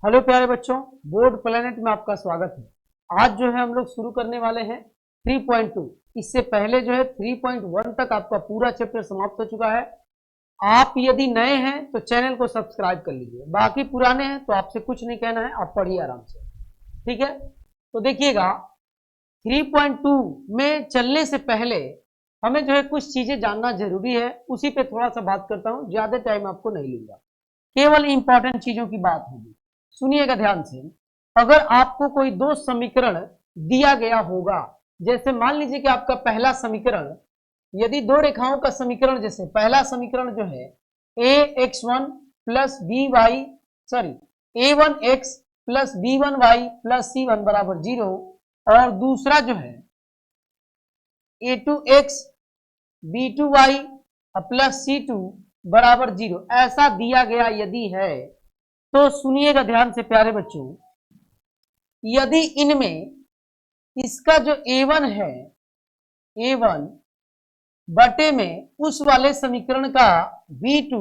Hello प्यारे बच्चों, board planet में आपका स्वागत है। आज जो है हम लोग शुरू करने वाले हैं 3.2। इससे पहले जो है 3.1 तक आपका पूरा चैप्टर समाप्त हो चुका है। आप यदि नए हैं तो चैनल को सब्सक्राइब कर लीजिए, बाकी पुराने हैं तो आपसे कुछ नहीं कहना है, आप पढ़िए आराम से। ठीक है, तो देखिएगा 3.2 में चलने से पहले हमें जो है कुछ चीजें जानना जरूरी है, उसी पे थोड़ा सा बात करता हूँ। ज्यादा टाइम आपको नहीं लूंगा, केवल इंपॉर्टेंट चीजों की बात होगी। सुनिएगा ध्यान से। अगर आपको कोई दो समीकरण दिया गया होगा, जैसे मान लीजिए कि आपका पहला समीकरण, यदि दो रेखाओं का समीकरण, जैसे पहला समीकरण जो है ax1 plus B Y sorry a1x plus b1y plus c1 बराबर 0, और दूसरा जो है a2x b2y प्लस c2 बराबर 0, ऐसा दिया गया यदि है तो सुनिएगा ध्यान से प्यारे बच्चों। यदि इनमें इसका जो a1 है, a1 बटे में उस वाले समीकरण का b2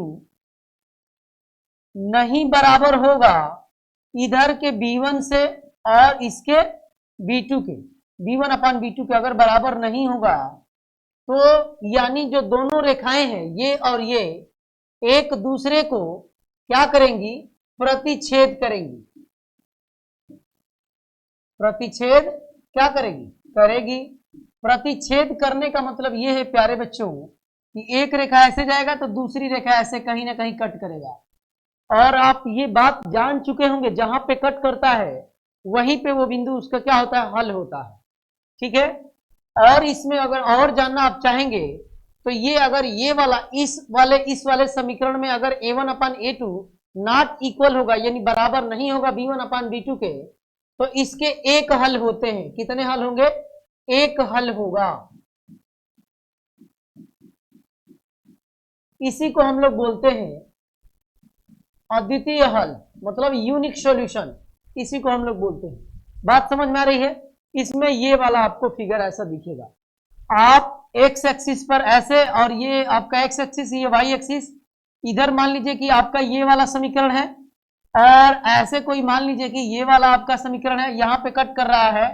नहीं बराबर होगा इधर के b1 से और इसके b2 के, b1 अपान b2 के अगर बराबर नहीं होगा तो यानी जो दोनों रेखाएं हैं ये और ये एक दूसरे को क्या करेंगी, प्रतिच्छेद करेंगी। प्रतिच्छेद क्या करेगी, करेगी। प्रतिच्छेद करने का मतलब ये है प्यारे बच्चों कि एक रेखा ऐसे जाएगा तो दूसरी रेखा ऐसे कहीं ना कहीं कट करेगा, और आप ये बात जान चुके होंगे जहां पे कट करता है वहीं पे वो बिंदु उसका क्या होता है, हल होता है। ठीक है, और इसमें अगर और जानना आप चाहेंगे तो ये अगर ये वाला इस वाले समीकरण में अगर a1 upon a2 not equal होगा, यानी बराबर नहीं होगा b1 अपान b2 के, तो इसके एक हल होते हैं। कितने हल होंगे, एक हल होगा। इसी को हम लोग बोलते हैं अद्वितीय हल, मतलब यूनिक सॉल्यूशन, इसी को हम लोग बोलते हैं। बात समझ में आ रही है। इसमें ये वाला आपको फिगर ऐसा दिखेगा, आप एक्स एक्सिस पर ऐसे, और ये आपका एक्स एक्सिस, ये वाई एक्सिस, इधर मान लीजिए कि आपका ये वाला समीकरण है, और ऐसे कोई मान लीजिए कि ये वाला आपका समीकरण है, यहां पे कट कर रहा है,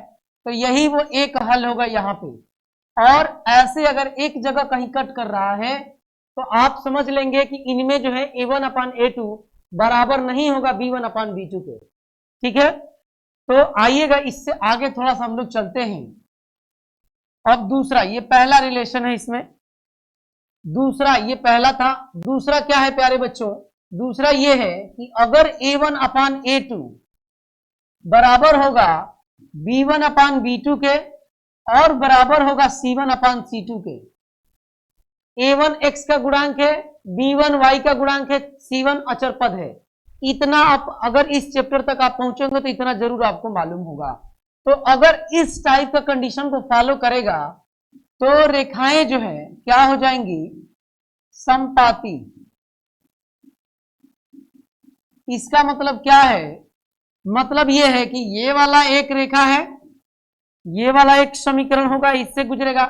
तो यही वो एक हल होगा यहां पे। और ऐसे अगर एक जगह कहीं कट कर रहा है तो आप समझ लेंगे कि इनमें जो है a1 अपान a2 बराबर नहीं होगा b1 अपान b2 के। ठीक है, तो आइएगा इससे आगे थोड़ा सा हम लोग चलते हैं। अब दूसरा, ये पहला रिलेशन है, इसमें दूसरा, ये पहला था, दूसरा क्या है प्यारे बच्चों, दूसरा ये है कि अगर a1 अपान a2 बराबर होगा b1 अपान b2 के और बराबर होगा c1 अपान c2 के, a1 x का गुणांक है, b1 y का गुणांक है, c1 अचर पद है। इतना आप अगर इस चैप्टर तक आप पहुंचेंगे तो इतना जरूर आपको मालूम होगा। तो अगर इस टाइप का कंडीशन को फॉलो करेगा तो रेखाएं जो है क्या हो जाएंगी, समपाती। इसका मतलब क्या है, मतलब यह है कि ये वाला एक रेखा है, ये वाला एक समीकरण होगा, इससे गुजरेगा,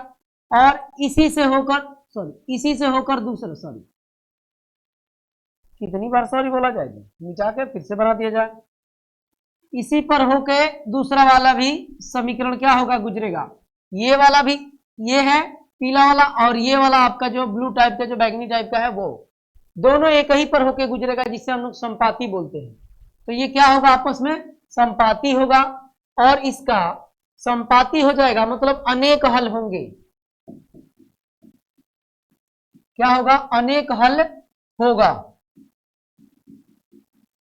और इसी से होकर दूसरा, सॉरी कितनी बार सॉरी बोला जाएगा, मिटा के फिर से बना दिया जाए। इसी पर होके दूसरा वाला भी समीकरण क्या होगा, गुजरेगा। ये वाला भी, ये है पीला वाला, और ये वाला आपका जो ब्लू टाइप का, जो बैगनी टाइप का है, वो दोनों एक ही पर होके गुजरेगा, जिससे हम लोग संपाती बोलते हैं। तो ये क्या होगा, आपस में संपाती होगा, और इसका संपाती हो जाएगा मतलब अनेक हल होंगे। क्या होगा, अनेक हल होगा।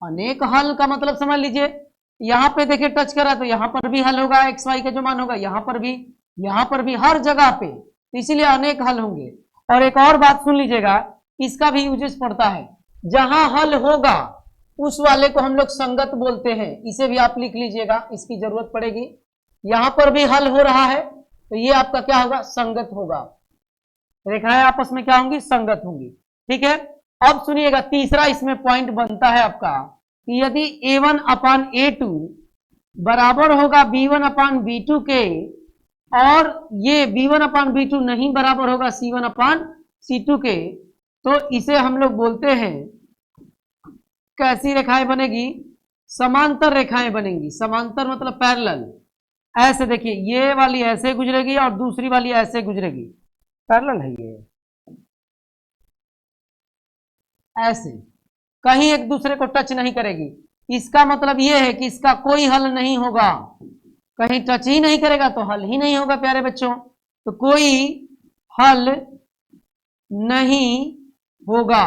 अनेक हल का मतलब समझ लीजिए, यहां पे देखिए टच करा तो यहां पर भी हल होगा, एक्स वाई का जो मान होगा, यहां पर भी, हर जगह पे, तो इसीलिए अनेक हल होंगे। और एक और बात सुन लीजिएगा, इसका भी यूजेस पड़ता है, जहां हल होगा उस वाले को हम लोग संगत बोलते हैं। इसे भी आप लिख लीजिएगा, इसकी जरूरत पड़ेगी। यहां पर भी हल हो रहा है तो ये आपका क्या होगा, संगत होगा। रेखाएं आपस में क्या होंगी, संगत होंगी। ठीक है, अब सुनिएगा तीसरा इसमें पॉइंट बनता है आपका कि यदि a1 अपान a2 बराबर होगा b1 अपान b2 के, और ये b1 अपान b2 नहीं बराबर होगा c1 अपान c2 के, तो इसे हम लोग बोलते हैं, कैसी रेखाएं बनेगी, समांतर रेखाएं बनेंगी। समांतर मतलब पैरेलल। ऐसे देखिए, ये वाली ऐसे गुजरेगी और दूसरी वाली ऐसे गुजरेगी, पैरेलल है ये, ऐसे कहीं एक दूसरे को टच नहीं करेगी। इसका मतलब ये है कि इसका कोई हल नहीं होगा, कहीं टच ही नहीं करेगा तो हल ही नहीं होगा प्यारे बच्चों, तो कोई हल नहीं होगा,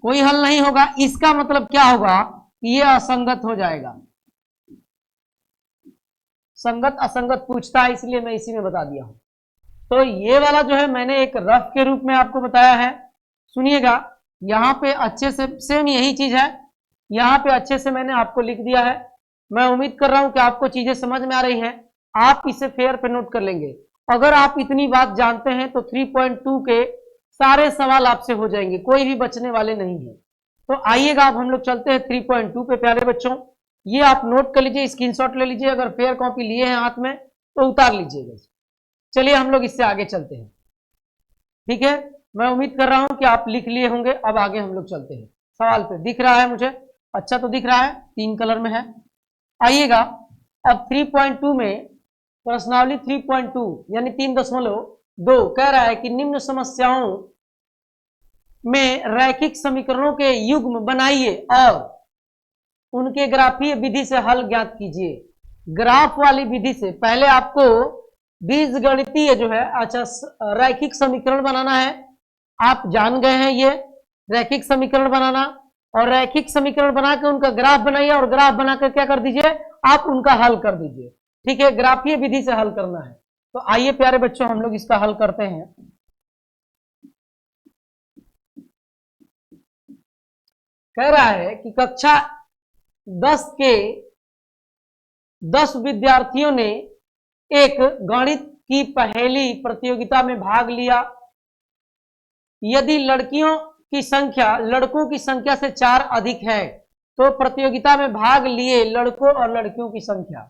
कोई हल नहीं होगा। इसका मतलब क्या होगा, ये असंगत हो जाएगा। संगत असंगत पूछता है, इसलिए मैं इसी में बता दिया हूं। तो ये वाला जो है मैंने एक रफ के रूप में आपको बताया है। सुनिएगा, यहां पे अच्छे से सेम यही चीज है, यहां पे अच्छे से मैंने आपको लिख दिया है। मैं उम्मीद कर रहा हूं कि आपको चीजें समझ में आ रही हैं। आप इसे फेयर पे नोट कर लेंगे। अगर आप इतनी बात जानते हैं तो 3.2 के सारे सवाल आपसे हो जाएंगे, कोई भी बचने वाले नहीं है। तो आइएगा, अब हम लोग चलते हैं 3.2 पे प्यारे बच्चों। ये आप नोट कर लीजिए, स्क्रीनशॉट ले लीजिए, अगर फेयर कॉपी लिए हैं हाथ में तो उतार लीजिएगा। चलिए हम लोग इससे आगे चलते हैं, ठीक है। मैं उम्मीद कर रहा हूं कि आप लिख लिए होंगे। अब आगे हम लोग चलते हैं सवाल पे। दिख रहा है मुझे, अच्छा तो दिख रहा है, 3 कलर में है। आइएगा, अब 3.2 में प्रश्नावली 3.2 यानी 3.2 कह रहा है कि निम्न समस्याओं में रैखिक समीकरणों के युग्म बनाइए और उनके ग्राफीय विधि से हल ज्ञात कीजिए। ग्राफ वाली विधि से पहले आपको बीजगणितीय जो है, अच्छा रैखिक समीकरण बनाना है। आप जान गए हैं ये रैखिक समीकरण बनाना, और रैखिक समीकरण बना के उनका ग्राफ बनाइए और ग्राफ बनाकर क्या कर दीजिए, आप उनका हल कर दीजिए, ठीक है। ग्राफीय विधि से हल करना है। तो आइए प्यारे बच्चों हम लोग इसका हल करते हैं। कह रहा है कि कक्षा 10 के 10 विद्यार्थियों ने एक गणित की पहेली प्रतियोगिता में भाग लिया। यदि लड़कियों की संख्या लड़कों की संख्या से 4 अधिक है तो प्रतियोगिता में भाग लिए लड़कों और लड़कियों की संख्या।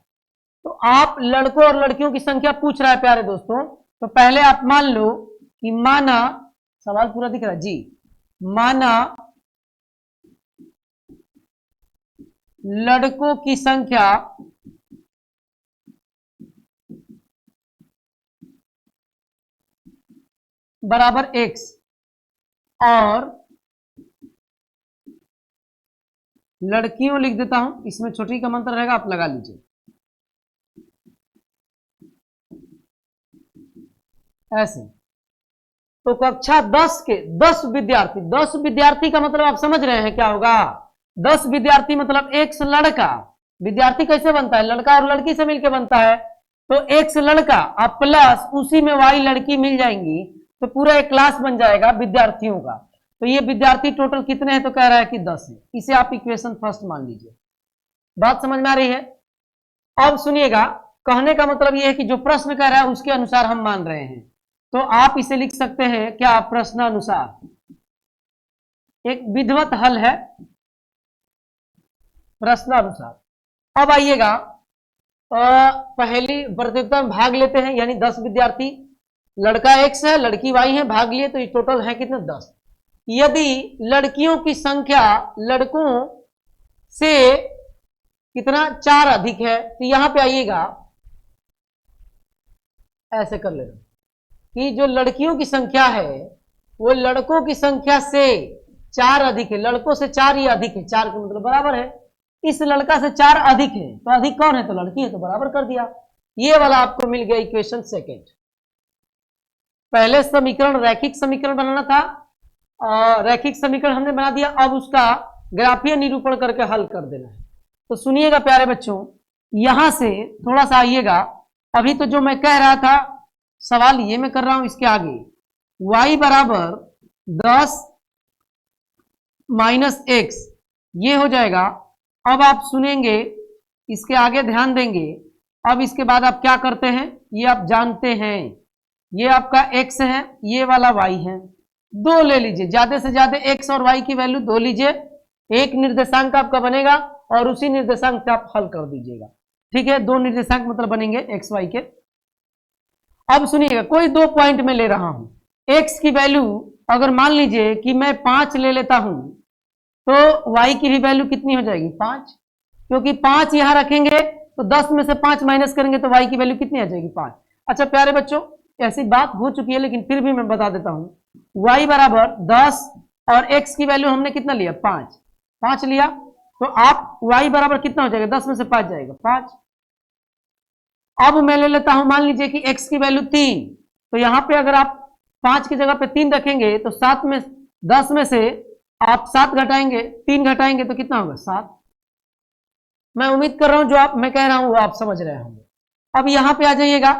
तो आप लड़कों और लड़कियों की संख्या पूछ रहा है प्यारे दोस्तों। तो पहले आप मान लो कि माना, सवाल पूरा दिख रहा है जी, माना लड़कों की संख्या बराबर x और लड़कियों लिख देता हूं, इसमें छोटी का मंत्र रहेगा, आप लगा लीजिए। ऐसे तो कक्षा 10 के 10 विद्यार्थी, 10 विद्यार्थी का मतलब आप समझ रहे हैं क्या होगा। 10 विद्यार्थी मतलब x लड़का, विद्यार्थी कैसे बनता है, लड़का और लड़की से मिलकर बनता है। तो x लड़का और प्लस उसी में y लड़की मिल जाएंगी तो पूरा एक क्लास बन जाएगा विद्यार्थियों का। तो ये विद्यार्थी टोटल कितने हैं, तो कह रहा है कि 10 है। इसे आप इक्वेशन फर्स्ट मान लीजिए। बात समझ में आ रही है। अब सुनिएगा, कहने का मतलब यह है कि जो प्रश्न कह रहा है उसके अनुसार हम मान रहे हैं। तो आप इसे लिख सकते हैं क्या, प्रश्नानुसार। एक विधिवत हल है प्रश्नानुसार। अब आइएगा, पहली प्रतियोगिता में भाग लेते हैं, यानी 10 विद्यार्थी, लड़का x है लड़की y है, भाग लिए तो ये टोटल है कितने, 10। यदि लड़कियों की संख्या लड़कों से कितना 4 अधिक है, तो यहां पे आइएगा, ऐसे कर लेना कि जो लड़कियों की संख्या है वो लड़कों की संख्या से 4 अधिक है। लड़कों से 4 ही अधिक है, 4 का मतलब बराबर है। इस लड़का से 4 अधिक है, तो अधिक कौन है, तो लड़की है, तो बराबर कर दिया। ये वाला आपको मिल गया इक्वेशन सेकेंड। पहले समीकरण रैखिक समीकरण बनाना था, रैखिक समीकरण हमने बना दिया, अब उसका ग्राफीय निरूपण करके हल कर देना है। तो सुनिएगा प्यारे बच्चों, यहां से थोड़ा सा आइएगा। अभी तो जो मैं कह रहा था सवाल ये मैं कर रहा हूं, इसके आगे y बराबर 10 माइनस x ये हो जाएगा। अब आप सुनेंगे, इसके आगे ध्यान देंगे। अब इसके बाद आप क्या करते हैं ये आप जानते हैं, ये आपका x है, ये वाला y है, 2 ले लीजिए, ज्यादा से ज्यादा x और y की वैल्यू 2 लीजिए। एक निर्देशांक आपका बनेगा और उसी निर्देशांक से आप हल कर दीजिएगा, ठीक है। 2 निर्देशांक मतलब बनेंगे x y के। अब सुनिएगा, कोई 2 पॉइंट में ले रहा हूं, x की वैल्यू अगर मान लीजिए कि मैं 5 ले लेता हूं तो y की भी वैल्यू कितनी हो जाएगी, 5। क्योंकि 5 यहां रखेंगे तो 10 में से 5 माइनस करेंगे तो y की वैल्यू कितनी आ जाएगी 5। अच्छा प्यारे बच्चों, ऐसी बात हो चुकी है लेकिन फिर भी मैं बता देता हूं। y बराबर 10 और x की वैल्यू हमने कितना लिया 5 लिया, तो आप y बराबर कितना हो जाएगा 10 में से 5 जाएगा 5। अब मैं ले लेता हूं, मान लीजिए कि x की वैल्यू 3, तो यहां पे अगर आप 5 की जगह पे 3 रखेंगे तो 7 में 10 में से आप 7 घटाएंगे, 3 घटाएंगे तो कितना होगा 7। मैं उम्मीद कर रहा हूं जो आप मैं कह रहा हूं वो आप समझ रहे होंगे। अब यहां पे आ जाइएगा,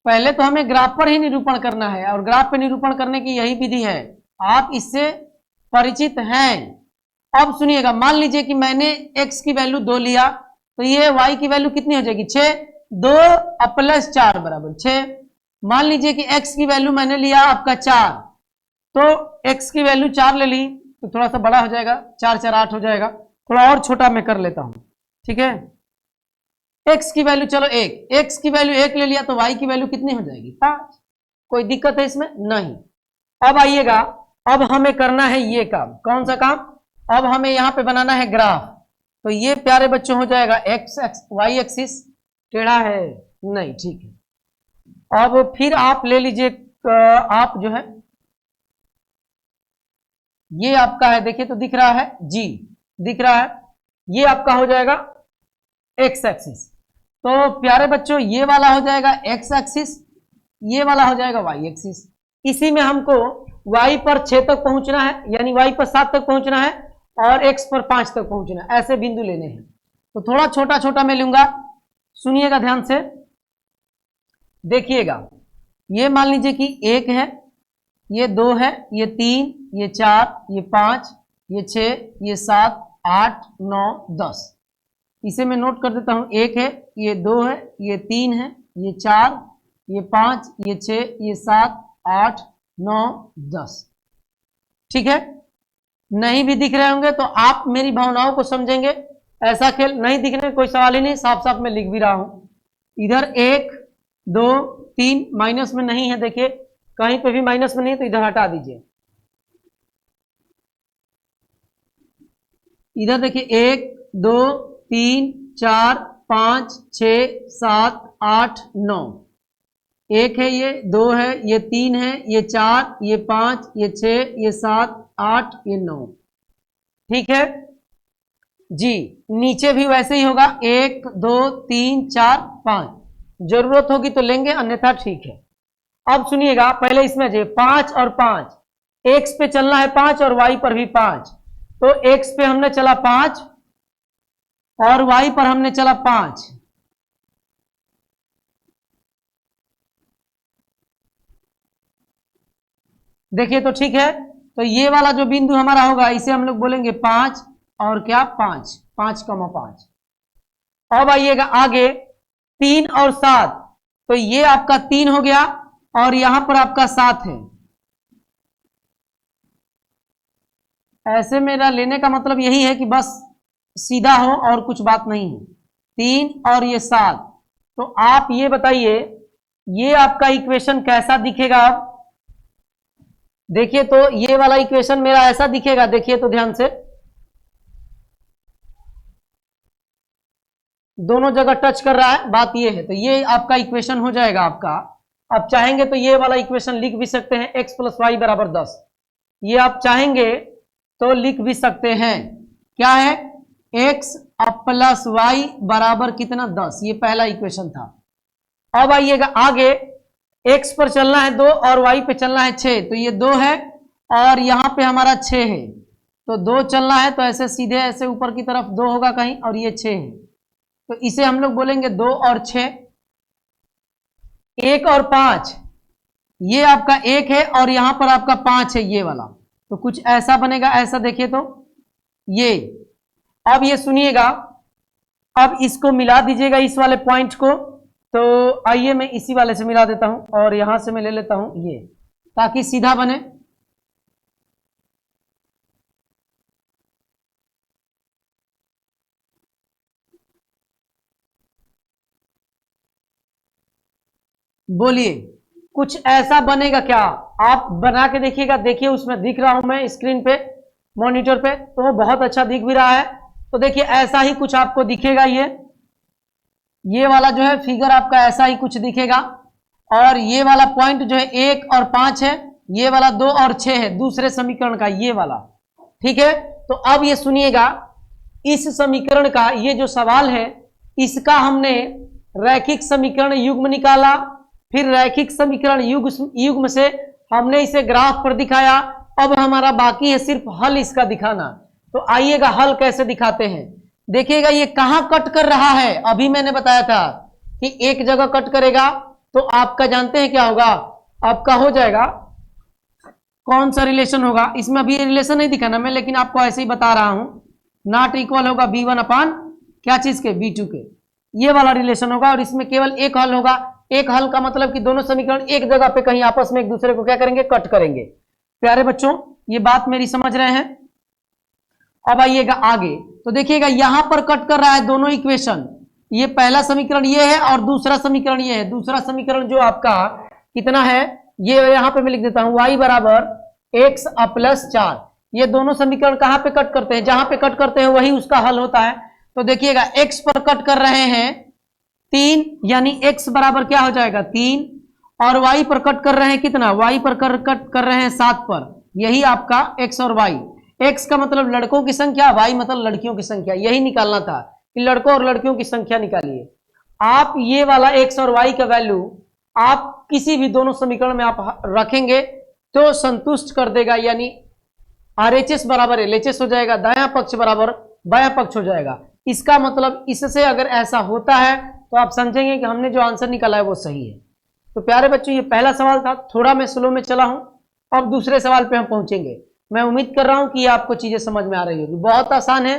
पहले तो हमें ग्राफ पर ही निरूपण करना है और ग्राफ पे निरूपण करने की यही विधि है, आप इससे परिचित हैं। अब सुनिएगा, मान लीजिए कि मैंने x की वैल्यू 2 लिया तो ये y की वैल्यू कितनी हो जाएगी 6, 2 प्लस 4 बराबर 6। मान लीजिए कि x की वैल्यू मैंने लिया आपका 4, तो x की वैल्यू 4 ले ली तो थोड़ा सा बड़ा हो जाएगा, 4 4 8 हो जाएगा, थोड़ा और छोटा मैं कर लेता हूं, ठीक है। x की वैल्यू चलो 1, x की वैल्यू 1 ले लिया तो y की वैल्यू कितनी हो जाएगी 5। कोई दिक्कत है इसमें नहीं। अब आइएगा, अब हमें करना है ये काम, कौन सा काम, अब हमें यहां पे बनाना है ग्राफ। तो ये प्यारे बच्चों हो जाएगा y एक्सिस टेढ़ा है नहीं, ठीक है। अब फिर आप ले लीजिए, आप जो है ये आपका है, देखिए तो दिख रहा है जी, दिख रहा है, ये आपका हो जाएगा x एक्सिस। तो प्यारे बच्चों ये वाला हो जाएगा x एक्सिस, ये वाला हो जाएगा y एक्सिस। इसी में हमको y पर 6 तक पहुंचना है, यानी y पर 7 तक पहुंचना है और x पर 5 तक पहुंचना है, ऐसे बिंदु लेने हैं। तो थोड़ा छोटा छोटा मैं लूंगा, सुनिएगा ध्यान से, देखिएगा। ये मान लीजिए कि 1 है, ये 2 है, ये 3, ये 4, ये 5, ये 6, ये 7, 8, 9, 10। इसे मैं नोट कर देता हूं, 1 है, ये 2 है, ये 3 है, ये 4, ये 5, ये 6, ये 7, 8, 9, 10। ठीक है, नहीं भी दिख रहे होंगे तो आप मेरी भावनाओं को समझेंगे, ऐसा खेल नहीं दिखने कोई सवाल ही नहीं, साफ साफ मैं लिख भी रहा हूं। इधर 1 2 3 माइनस में नहीं है, देखिए कहीं पे भी माइनस में नहीं है तो इधर हटा दीजिए। इधर देखिए 1 2 3 4 5 6 7 8 9, 1 है, ये 2 है, ये 3 है, ये 4, ये 5, ये 6, ये 7 8, ये 9। ठीक है जी, नीचे भी वैसे ही होगा, 1 2 3 4 5, जरूरत होगी तो लेंगे अन्यथा ठीक है। अब सुनिएगा, पहले इसमें जो 5 और 5, x पे चलना है 5 और y पर भी 5, तो x पे हमने चला 5 और y पर हमने चला 5। देखिए तो ठीक है, तो ये वाला जो बिंदु हमारा होगा इसे हम लोग बोलेंगे 5 और क्या 5 5,5। अब आइएगा आगे 3 और 7, तो ये आपका 3 हो गया और यहां पर आपका 7 है। ऐसे मेरा लेने का मतलब यही है कि बस सीधा हो और कुछ बात नहीं है, 3 और ये 7। तो आप ये बताइए ये आपका इक्वेशन कैसा दिखेगा। अब देखिए तो ये वाला इक्वेशन मेरा ऐसा दिखेगा, देखिए तो ध्यान से, दोनों जगह टच कर रहा है, बात ये है। तो ये आपका इक्वेशन हो जाएगा आपका। आप चाहेंगे तो ये वाला इक्वेशन लिख भी सकते हैं, x प्लस वाई बराबर 10, ये आप चाहेंगे तो लिख भी सकते हैं। क्या है, x प्लस वाई बराबर कितना 10, ये पहला इक्वेशन था। अब आइएगा आगे, x पर चलना है 2 और y पे चलना है 6, तो ये 2 है और यहां पे हमारा 6 है, तो 2 चलना है तो ऐसे सीधे ऐसे ऊपर की तरफ 2 होगा कहीं और ये 6 है, तो इसे हम लोग बोलेंगे 2 और 6। 1 और 5, ये आपका 1 है और यहां पर आपका 5 है, ये वाला, तो कुछ ऐसा बनेगा, ऐसा देखिए तो ये। अब ये सुनिएगा, अब इसको मिला दीजिएगा इस वाले पॉइंट को, तो आइए मैं इसी वाले से मिला देता हूं और यहां से मैं ले लेता हूं ये, ताकि सीधा बने। बोलिए कुछ ऐसा बनेगा क्या, आप बना के देखिएगा, देखिए उसमें दिख रहा हूं मैं स्क्रीन पे, मॉनिटर पे, तो वो बहुत अच्छा दिख भी रहा है। तो देखिए ऐसा ही कुछ आपको दिखेगा, ये वाला जो है फिगर आपका ऐसा ही कुछ दिखेगा। और ये वाला पॉइंट जो है 1 और 5 है, ये वाला 2 और 6 है दूसरे समीकरण का, ये वाला। ठीक है, तो अब ये सुनिएगा, इस समीकरण का ये जो सवाल है इसका हमने रैखिक समीकरण युग्म निकाला, फिर रैखिक समीकरण युग्म से हमने इसे ग्राफ पर दिखाया। अब हमारा बाकी है सिर्फ हल इसका दिखाना। तो आइएगा हल कैसे दिखाते हैं। देखिएगा ये कहां कट कर रहा है, अभी मैंने बताया था कि एक जगह कट करेगा तो आपका जानते हैं क्या होगा, आपका हो जाएगा कौन सा रिलेशन होगा। इसमें अभी रिलेशन नहीं दिखाना मैं, लेकिन आपको ऐसे ही बता रहा हूं। नॉट इक्वल होगा b1 अपान क्या चीज के, b2 के, ये वाला रिलेशन होगा। और इसमें केवल एक हल होगा। एक हल का मतलब कि दोनों समीकरण एक जगह पे कहीं आपस में एक दूसरे को क्या करेंगे, कट करेंगे। प्यारे बच्चों ये बात मेरी समझ रहे हैं। अब आइएगा आगे, तो देखिएगा यहां पर कट कर रहा है दोनों इक्वेशन। ये पहला समीकरण ये है और दूसरा समीकरण ये है। दूसरा समीकरण जो आपका कितना है, ये यहां पे मैं लिख देता हूं, y बराबर x प्लस 4। ये दोनों समीकरण कहां पे कट करते हैं, जहां पे कट करते हैं वही उसका हल होता है। तो देखिएगा x पर कट कर रहे हैं 3, यानी x बराबर क्या हो जाएगा 3, और y पर कट कर रहे हैं कितना, y पर कट कर रहे हैं 7 पर, यही आपका x और y। x का मतलब लड़कों की संख्या, y मतलब लड़कियों की संख्या, यही निकालना था कि लड़कों और लड़कियों की संख्या निकालिए। आप ये वाला x और y का वैल्यू आप किसी भी दोनों समीकरण में आप रखेंगे तो संतुष्ट कर देगा, यानी RHS बराबर LHS हो जाएगा, दायां पक्ष बराबर बायां पक्ष हो जाएगा। इसका मतलब इससे अगर ऐसा होता है तो आप समझेंगे कि हमने जो आंसर निकाला है वो सही है। तो प्यारे बच्चों ये पहला सवाल था, थोड़ा मैं स्लो में चला हूं। अब दूसरे सवाल पे हम पहुंचेंगे। मैं उम्मीद कर रहा हूं कि आपको चीजें समझ में आ रही होगी। बहुत आसान है,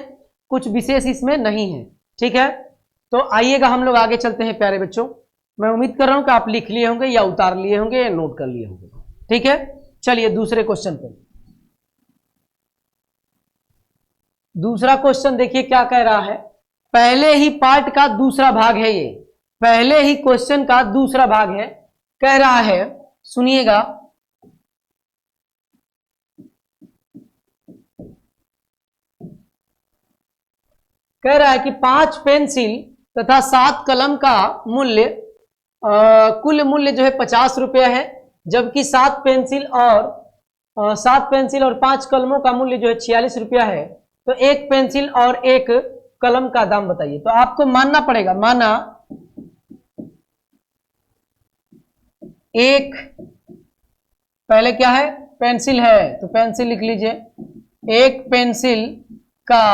कुछ विशेष इसमें नहीं है। ठीक है, तो आइएगा हम लोग आगे चलते हैं प्यारे बच्चों। मैं उम्मीद कर रहा हूं कि आप लिख लिए होंगे या उतार लिए होंगे या नोट कर लिए होंगे। ठीक है, चलिए दूसरे क्वेश्चन पे। दूसरा क्वेश्चन देखिए क्या कह रहा है, पहले ही पार्ट का दूसरा भाग है, ये पहले ही क्वेश्चन का दूसरा भाग है। कह रहा है, सुनिएगा, कह रहा है कि 5 पेंसिल तथा 7 कलम का मूल्य कुल मूल्य जो है 50 रुपया है, जबकि 7 पेंसिल और 5 कलमों का मूल्य जो है 46 रुपया है। तो एक पेंसिल और एक कलम का दाम बताइए। तो आपको मानना पड़ेगा, माना एक पहले क्या है, पेंसिल है, तो पेंसिल लिख लीजिए। एक पेंसिल का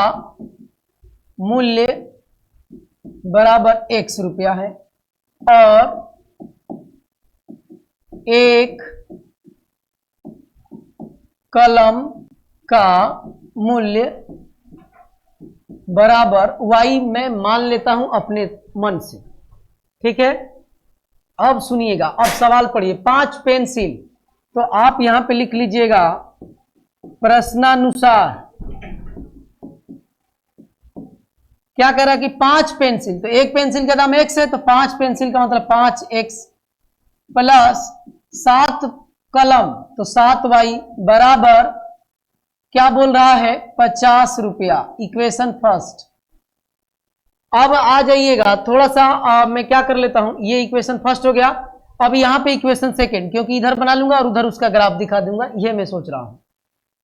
मूल्य बराबर x रुपया है और एक कलम का मूल्य बराबर y मैं मान लेता हूं अपने मन से। ठीक है, अब सुनिएगा, अब सवाल पढ़िए। 5 पेंसिल, तो आप यहां पे लिख लीजिएगा प्रश्नानुसार क्या कह रहा है कि 5 पेंसिल, तो एक पेंसिल का दाम x है, तो 5 पेंसिल का मतलब 5x प्लस 7 कलम तो 7y बराबर क्या बोल रहा है 50 रुपया। Equation first. अब आ जाइएगा थोड़ा सा मैं क्या कर लेता हूं, ये इक्वेशन फर्स्ट हो गया। अब यहां पे इक्वेशन सेकंड, क्योंकि इधर बना लूंगा और उधर उसका ग्राफ दिखा दूंगा, ये मैं सोच रहा हूं।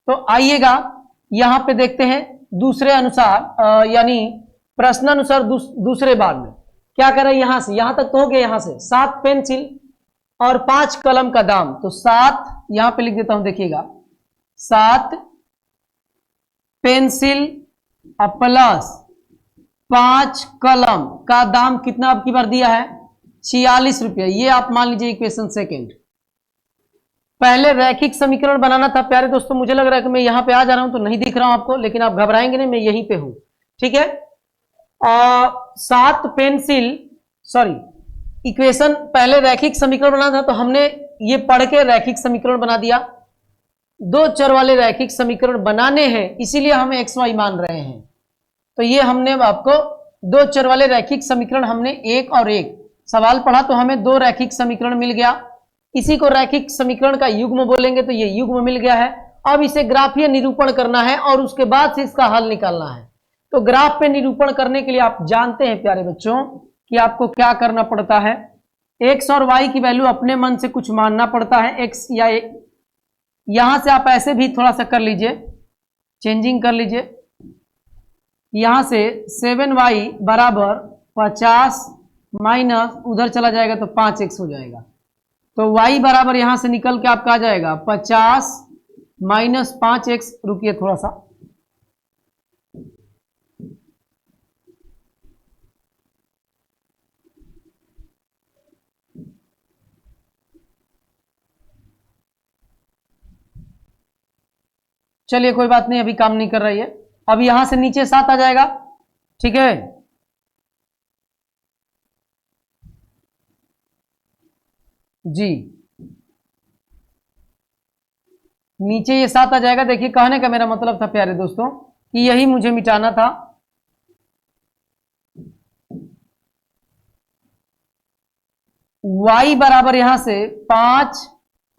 तो आइएगा यहां पे देखते हैं दूसरे अनुसार, यानी प्रश्नानुसार दूसरे बार में क्या कर रहे हैं। यहां से यहां तक तो हो गया, यहां से 7 पेंसिल और 5 कलम का दाम, तो 7 यहां पे लिख देता हूं, देखिएगा 7 पेंसिल प्लस 5 कलम का दाम कितना अब की बार दिया है 46 रुपया। ये आप मान लीजिए इक्वेशन सेकंड। पहले रैखिक समीकरण बनाना था प्यारे दोस्तों। मुझे लग रहा है कि मैं यहां पे आ जा रहा हूं तो नहीं दिख रहा हूं आपको, लेकिन आप घबराएंगे नहीं, मैं यहीं पे हूं। ठीक है, 7 पेंसिल, सॉरी, इक्वेशन पहले रैखिक समीकरण बनाना था तो हमने ये पढ़ के रैखिक समीकरण बना दिया। 2 चर वाले रैखिक समीकरण बनाने हैं, इसीलिए हम एक्स वाई मान रहे हैं। तो ये हमने आपको 2 चर वाले रैखिक समीकरण, हमने एक और एक सवाल पढ़ा तो हमें 2 रैखिक समीकरण मिल गया। इसी को रैखिक समीकरण का युग्म बोलेंगे, तो ये युग्म मिल गया है। अब इसे ग्राफीय निरूपण करना है और उसके बाद से इसका हल निकालना है। तो ग्राफ पे निरूपण करने के लिए आप जानते हैं प्यारे बच्चों कि आपको क्या करना पड़ता है। एक्स और वाई की वैल्यू अपने मन से कुछ मानना पड़ता है। एक्स या यहां से आप ऐसे भी थोड़ा सा कर लीजिए, चेंजिंग कर लीजिए। यहां से 7y बराबर 50 माइनस उधर चला जाएगा तो 5x हो जाएगा। तो y बराबर यहां से निकल के आपका आ जाएगा 50 माइनस 5x। रुकिए थोड़ा सा, चलिए कोई बात नहीं, अभी काम नहीं कर रही है। अब यहां से नीचे 7 आ जाएगा, ठीक है। जी नीचे ये 7 आ जाएगा। देखिए कहने का मेरा मतलब था प्यारे दोस्तों कि यही मुझे मिटाना था। y बराबर यहां से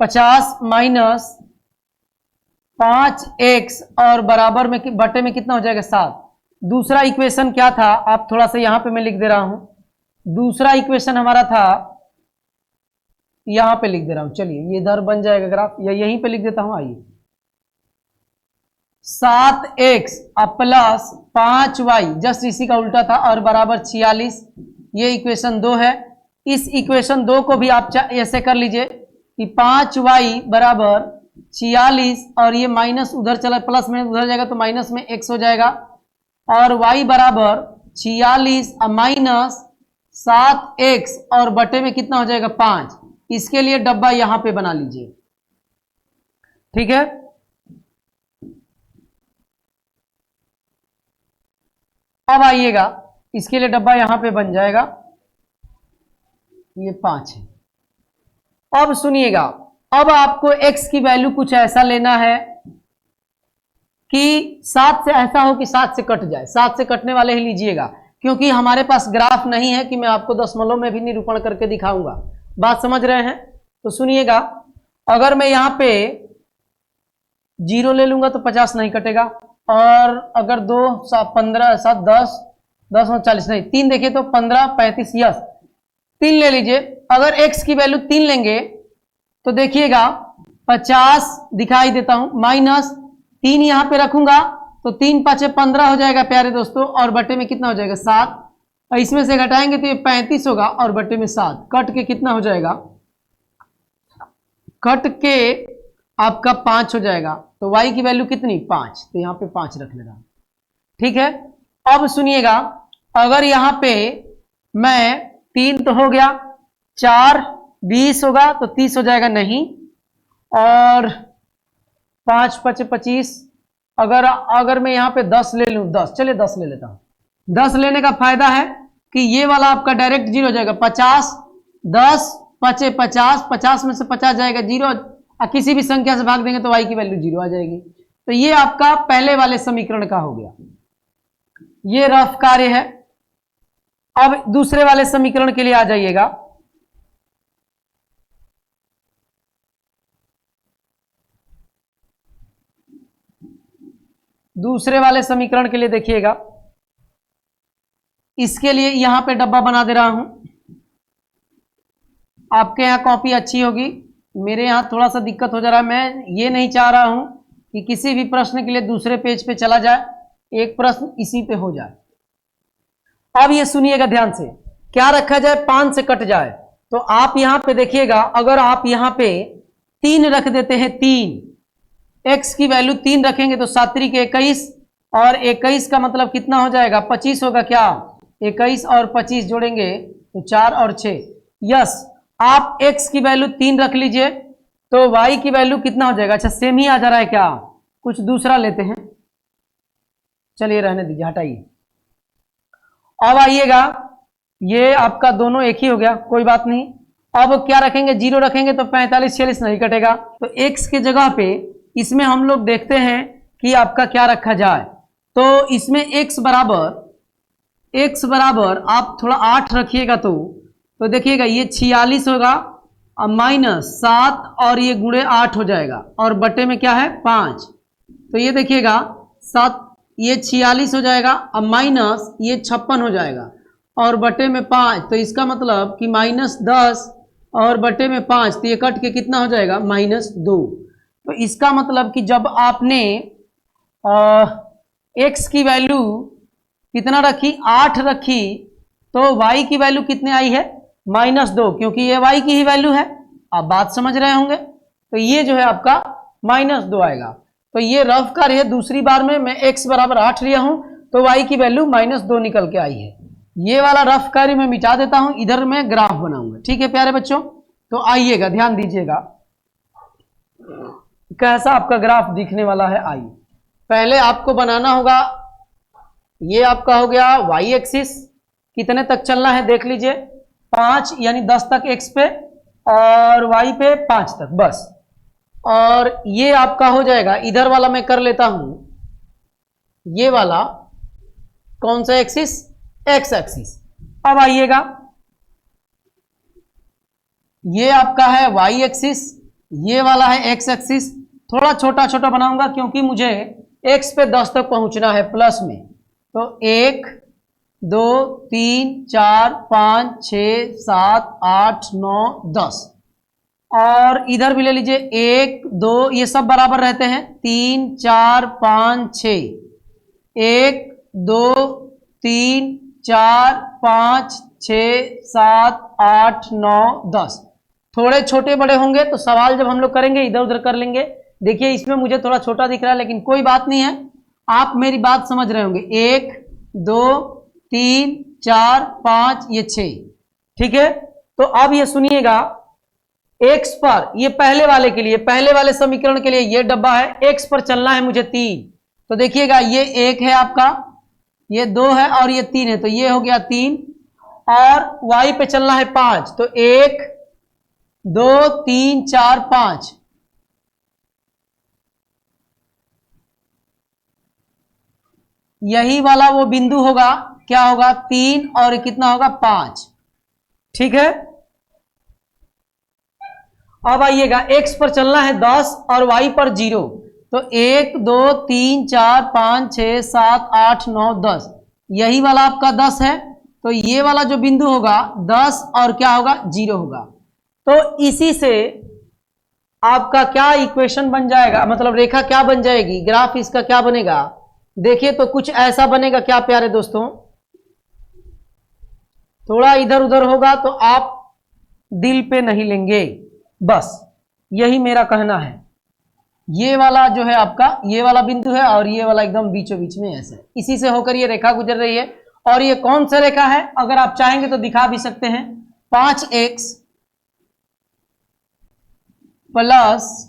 50 माइनस 5x और बराबर में बटे में कितना हो जाएगा 7। दूसरा इक्वेशन क्या था, आप थोड़ा सा यहां पे मैं लिख दे रहा हूं। दूसरा इक्वेशन हमारा था, यहां पे लिख दे रहा हूं। चलिए ये इधर बन जाएगा ग्राफ, या यहीं पे लिख देता हूं। आइए 7x प्लस 5y जस्ट इसी का उल्टा था और बराबर 46। ये इक्वेशन 2 है। इस इक्वेशन 2 को भी आप ऐसे कर लीजिए कि 5y बराबर 46 और ये माइनस उधर चला, प्लस में उधर जाएगा तो माइनस में x हो जाएगा और y बराबर 46 माइनस 7x और बटे में कितना हो जाएगा 5। इसके लिए डब्बा यहां पे बना लीजिए, ठीक है। अब आइएगा, इसके लिए डब्बा यहां पे बन जाएगा, ये 5 है। अब सुनिएगा, अब आपको x की वैल्यू कुछ ऐसा लेना है कि 7 से ऐसा हो कि 7 से कट जाए। 7 से कटने वाले ही लीजिएगा, क्योंकि हमारे पास ग्राफ नहीं है कि मैं आपको दशमलव में भी निरूपण करके दिखाऊंगा। बात समझ रहे हैं? तो सुनिएगा, अगर मैं यहां पे 0 ले लूंगा तो 50 नहीं कटेगा, और अगर 2 7 15 7 10 10 और 40 नहीं 3 देखिए तो 15 35 यस 3 ले लीजिए। अगर x की वैल्यू 3 लेंगे तो देखिएगा 50 दिखाई देता हूं, माइनस 3 यहां पे रखूंगा तो 3 5 15 हो जाएगा प्यारे दोस्तों, और बटे में कितना हो जाएगा 7। और इसमें से घटाएंगे तो ये 35 होगा और बटे में 7। कट के कितना हो जाएगा, कट के आपका 5 हो जाएगा। तो y की वैल्यू कितनी 5, तो यहां पे 5 रख लेगा, ठीक है। अब सुनिएगा, अगर यहां पे मैं 3 तो हो गया, 4 20 होगा तो 30 हो जाएगा नहीं, और 5 5 25। अगर मैं यहां पे 10 ले लूं, 10 चलिए 10 ले लेता हूं। 10 लेने का फायदा है कि ये वाला आपका डायरेक्ट 0 हो जाएगा। 50 10 5 50, 50 में से 50 जाएगा 0, किसी भी संख्या से भाग देंगे तो y की वैल्यू 0 आ जाएगी। तो ये आपका पहले वाले समीकरण का हो गया, ये रफ कार्य है। अब दूसरे वाले समीकरण के लिए आ जाइएगा। दूसरे वाले समीकरण के लिए देखिएगा, इसके लिए यहां पे डब्बा बना दे रहा हूं। आपके यहां कॉपी अच्छी होगी, मेरे यहां थोड़ा सा दिक्कत हो जा रहा है। मैं ये नहीं चाह रहा हूं कि किसी भी प्रश्न के लिए दूसरे पेज पे चला जाए, एक प्रश्न इसी पे हो जाए। अब ये सुनिएगा ध्यान से, क्या रखा जाए 5 से कट जाए। तो आप यहां पे देखिएगा, अगर आप यहां पे 3 रख देते हैं, 3 x की वैल्यू 3 रखेंगे तो 7 3 के 21, और 21 का मतलब कितना हो जाएगा 25 होगा। क्या 21 और 25 जोड़ेंगे तो 4 और 6 यस। आप x की वैल्यू 3 रख लीजिए तो y की वैल्यू कितना हो जाएगा। अच्छा सेम ही आ जा रहा है क्या, कुछ दूसरा लेते हैं, चलिए रहने दीजिए, हटाइए। अब आइएगा, ये आपका दोनों एक ही हो गया, कोई बात नहीं। अब क्या रखेंगे, 0 रखेंगे तो 45 46 नहीं कटेगा। तो x के जगह पे इसमें हम लोग देखते हैं कि आपका क्या रखा जाए। तो इसमें x बराबर आप थोड़ा 8 रखिएगा तो देखिएगा ये 46 होगा माइनस 7 और ये गुणे 8 हो जाएगा और बटे में क्या है 5। तो ये देखिएगा 7 ये 46 हो जाएगा, अब माइनस ये 56 हो जाएगा और बटे में 5। तो इसका मतलब कि -10 और बटे में 5, तो ये कट के कितना हो जाएगा -2। तो इसका मतलब कि जब आपने x की वैल्यू कितना रखी 8 रखी तो y की वैल्यू कितने आई है -2, क्योंकि ये y की ही वैल्यू है। आप बात समझ रहे होंगे। तो ये जो है आपका -2 आएगा। तो ये रफ कार्य है। दूसरी बार में मैं x बराबर 8 लिया हूं तो y की वैल्यू -2 निकल के आई है। ये वाला रफ कार्य मैं मिटा देता हूं, इधर मैं ग्राफ बनाऊंगा। ठीक है प्यारे बच्चों, तो आइएगा ध्यान दीजिएगा कैसा आपका ग्राफ दिखने वाला है। आइए पहले आपको बनाना होगा, ये आपका हो गया y एक्सिस, कितने तक चलना है देख लीजिए 5 यानी 10 तक x पे और y पे 5 तक बस। और ये आपका हो जाएगा, इधर वाला मैं कर लेता हूं, ये वाला कौन सा एक्सिस x एक्सिस। अब आइएगा ये आपका है y एक्सिस, ये वाला है x एक्सिस। थोड़ा छोटा छोटा बनाऊंगा क्योंकि मुझे x पे 10 तक पहुंचना है प्लस में। तो 1 2 3 4 5 6 7 8 9 10 और इधर भी ले लीजिए 1 2, ये सब बराबर रहते हैं 3 4 5 6, 1 2 3 4 5 6 7 8 9 10। थोड़े छोटे बड़े होंगे तो सवाल जब हम लोग करेंगे इधर उधर कर लेंगे। देखिए इसमें मुझे थोड़ा छोटा दिख रहा है लेकिन कोई बात नहीं है, आप मेरी बात समझ रहे होंगे। 1 2 3 4 5 ये 6। ठीक है, तो अब ये सुनिएगा x पर, ये पहले वाले के लिए, पहले वाले समीकरण के लिए ये डब्बा है, x पर चलना है मुझे 3। तो देखिएगा ये 1 है आपका, ये 2 है और ये 3 है, तो ये हो गया 3 और y पे चलना है 5। तो 1 2 3 4 5। यही वाला वो बिंदु होगा, क्या होगा 3 और कितना होगा 5। ठीक है, अब आइएगा x पर चलना है 10 और y पर 0। तो 1 2 3 4 5 6 7 8 9 10, यही वाला आपका 10 है। तो ये वाला जो बिंदु होगा 10 और क्या होगा 0 होगा। तो इसी से आपका क्या इक्वेशन बन जाएगा, मतलब रेखा क्या बन जाएगी, ग्राफ इसका क्या बनेगा। देखिए तो कुछ ऐसा बनेगा क्या प्यारे दोस्तों, थोड़ा इधर उधर होगा तो आप दिल पे नहीं लेंगे, बस यही मेरा कहना है। ये वाला जो है आपका, ये वाला बिंदु है और ये वाला एकदम बीचों बीच में ऐसे, इसी से होकर ये रेखा गुजर रही है। और ये कौन सा रेखा है, अगर आप चाहेंगे तो दिखा भी सकते हैं। 5x प्लस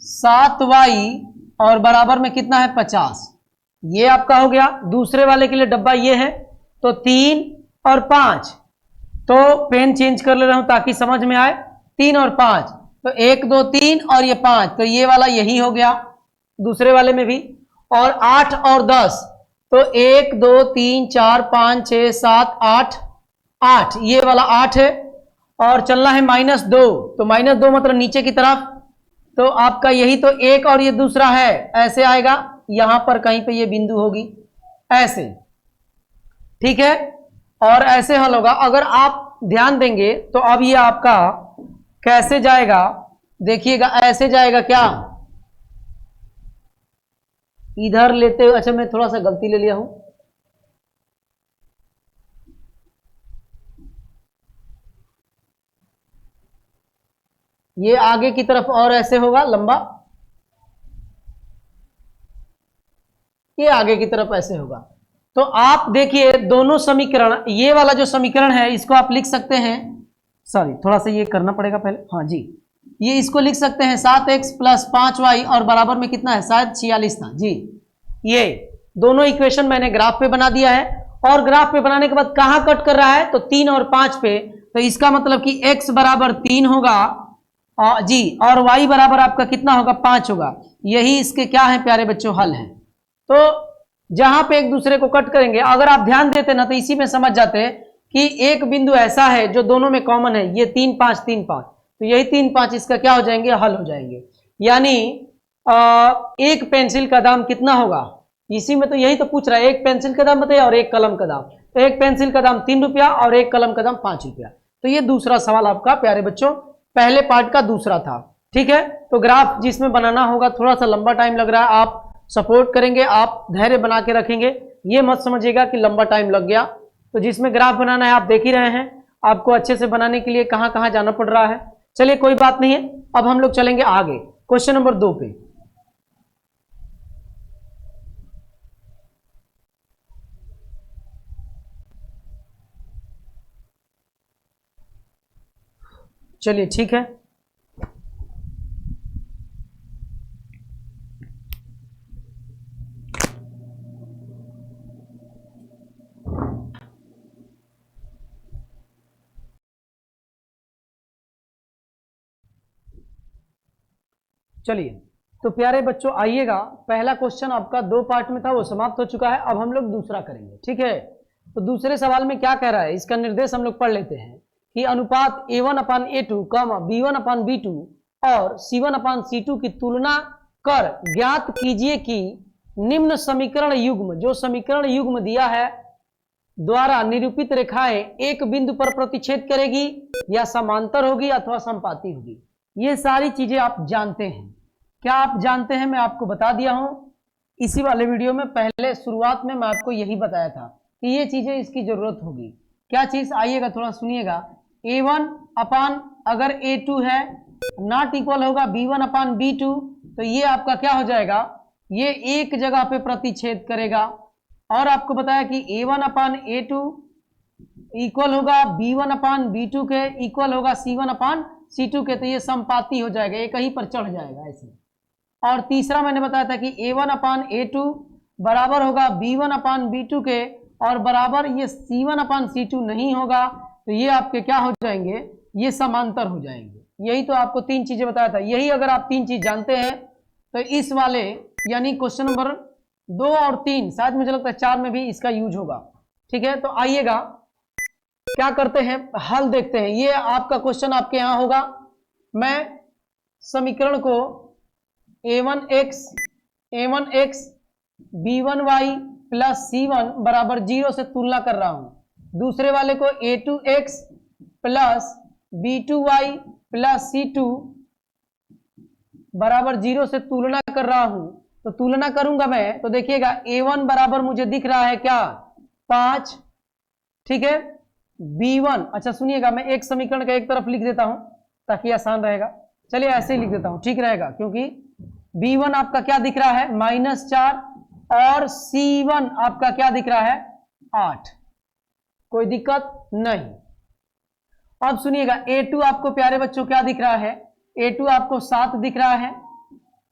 7y और बराबर में कितना है 50। ये आपका हो गया। दूसरे वाले के लिए डब्बा ये है, तो 3 और 5, तो पेन चेंज कर ले रहा हूं ताकि समझ में आए। 3 और 5, तो 1 2 3 और ये 5, तो ये वाला यही हो गया दूसरे वाले में भी। और 8 और 10, तो 1 2 3 4 5 6 7 8 8, ये वाला 8 है। और चलना है -2, तो -2 मतलब नीचे की तरफ, तो आपका यही तो 1 और ये दूसरा है, ऐसे आएगा, यहां पर कहीं पे ये बिंदु होगी ऐसे। ठीक है, और ऐसे हल होगा। अगर आप ध्यान देंगे तो अब ये आपका कैसे जाएगा, देखिएगा ऐसे जाएगा क्या, इधर लेते हुए, अच्छा मैं थोड़ा सा गलती ले लिया हूं, ये आगे की तरफ और ऐसे होगा लंबा, ये आगे की तरफ ऐसे होगा। तो आप देखिए दोनों समीकरण, ये वाला जो समीकरण है इसको आप लिख सकते हैं, सॉरी थोड़ा सा ये करना पड़ेगा पहले, हाँ जी, ये इसको लिख सकते हैं 7x प्लस 5y और बराबर में कितना है, शायद 46 था जी। ये दोनों इक्वेशन मैंने ग्राफ पे बना दिया है। और ग्राफ पे बनाने के बाद कहां कट कर रहा है, तो 3 और 5 पे। तो इसका मतलब कि x बराबर 3 होगा जी, और y बराबर आपका कितना होगा 5 होगा। यही इसके क्या है प्यारे बच्चों, हल है। तो जहां पे एक दूसरे को कट करेंगे, अगर आप ध्यान देते ना तो इसी में समझ जाते हैं कि एक बिंदु ऐसा है जो दोनों में कॉमन है, ये 3 5 3 5, तो यही 3 5 इसका क्या हो जाएंगे, हल हो जाएंगे। यानी एक पेंसिल का दाम कितना होगा, इसी में तो यही तो पूछ रहा है, एक पेंसिल का दाम बताइए और एक कलम का दाम। तो एक पेंसिल का दाम 3 रुपया और एक कलम का दाम 5 रुपया। तो ये दूसरा सवाल आपका प्यारे बच्चों पहले पार्ट का दूसरा था। ठीक है, तो ग्राफ जिसमें बनाना होगा थोड़ा सा लंबा टाइम लग रहा है, आप सपोर्ट करेंगे, आप धैर्य बना के रखेंगे, ये मत समझिएगा कि लंबा टाइम लग गया। तो जिसमें ग्राफ बनाना है आप देख ही रहे हैं, आपको अच्छे से बनाने के लिए कहां कहां जाना पड़ रहा है। चलिए कोई बात नहीं है, अब हम लोग चलेंगे आगे क्वेश्चन नंबर 2 पे। चलिए ठीक है, चलिए तो प्यारे बच्चों आइएगा, पहला क्वेश्चन आपका 2 पार्ट में था वो समाप्त हो चुका है, अब हम लोग दूसरा करेंगे। ठीक है, तो दूसरे सवाल में क्या कह रहा है, इसका निर्देश हम लोग पढ़ लेते हैं कि अनुपात A1/A2, B1/B2 और C1/C2 की तुलना कर ज्ञात कीजिए कि निम्न समीकरण युग्म, जो समीकरण युग्म दिया है, द्वारा निरूपित रेखाएं एक बिंदु पर प्रतिच्छेद करेगी या समांतर होगी अथवा समपाती होगी। ये सारी चीजें आप जानते हैं। क्या आप जानते हैं, मैं आपको बता दिया हूं इसी वाले वीडियो में, पहले शुरुआत में मैं आपको यही बताया था कि ये चीजें इसकी जरूरत होगी। क्या चीज, आइएगा थोड़ा सुनिएगा। A1 अगर A2 है नॉट इक्वल होगा B1/B2, तो ये आपका क्या हो जाएगा, ये एक जगह पे प्रतिच्छेद करेगा। और आपको बताया कि A1/A2 इक्वल होगा B1/B2 के, इक्वल होगा C1/C2 के, तो ये समपाती हो जाएगा, ये कहीं पर चढ़ जाएगा ऐसे। और तीसरा मैंने बताया था कि A1/A2 बराबर होगा B1/B2 के, और बराबर ये C1/C2 नहीं होगा, तो ये आपके क्या हो जाएंगे, ये समांतर हो जाएंगे। यही तो आपको 3 चीजें बताया था, यही अगर आप 3 चीज जानते हैं तो इस वाले यानी क्वेश्चन नंबर 2 और 3, शायद मुझे लगता है 4 में भी इसका यूज होगा। ठीक है, तो आइएगा क्या करते हैं, हल देखते हैं। ये आपका क्वेश्चन आपके यहां होगा, मैं समीकरण को A1x B1y प्लस C1 बराबर 0 से तुलना कर रहा हूं, दूसरे वाले को A2x plus B2y plus C2 बराबर 0 से तुलना कर रहा हूं। तो तुलना करूंगा मैं, तो देखिएगा A1 बराबर मुझे दिख रहा है क्या, 5। ठीक है, B1, अच्छा सुनिएगा, मैं एक समीकरण का एक तरफ लिख देता हूं ताकि आसान रहेगा। चलिए ऐसे ही लिख देता हूं, ठीक रहेगा, क्योंकि B1 आपका क्या दिख रहा है, -4, और C1 आपका क्या दिख रहा है, 8। कोई दिक्कत नहीं। अब सुनिएगा A2 आपको प्यारे बच्चों क्या दिख रहा है, A2 आपको 7 दिख रहा है,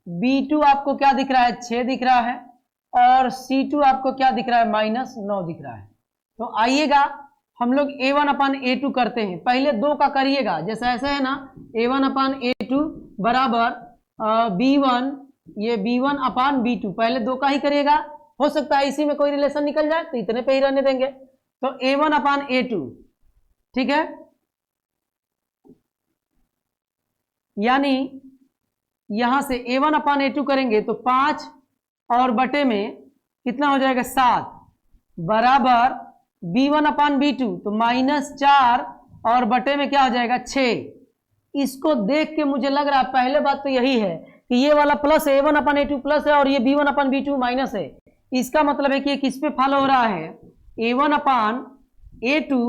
B2 आपको क्या दिख रहा है, 6 दिख रहा है, और C2 आपको क्या दिख रहा है, -9 दिख रहा है। तो आइएगा हम लोग A1/A2 करते हैं, पहले 2 का करिएगा, जैसा ऐसा है ना, A1/A2 बराबर B1, ये B1/B2, पहले 2 का ही करिएगा, हो सकता है इसी में कोई रिलेशन निकल जाए तो इतने पे ही रहने देंगे। तो A1/A2, ठीक है, यानी यहां से A1/A2 करेंगे तो 5 और बटे में कितना हो जाएगा, 7 बराबर B1/B2, तो -4 और बटे में क्या हो जाएगा, 6। इसको देख के मुझे लग रहा है, पहले बात तो यही है कि ये वाला प्लस है, A1/A2 प्लस है और ये B1/B2 माइनस है। इसका मतलब है कि ये किस पे फॉलो हो रहा है, A1/A2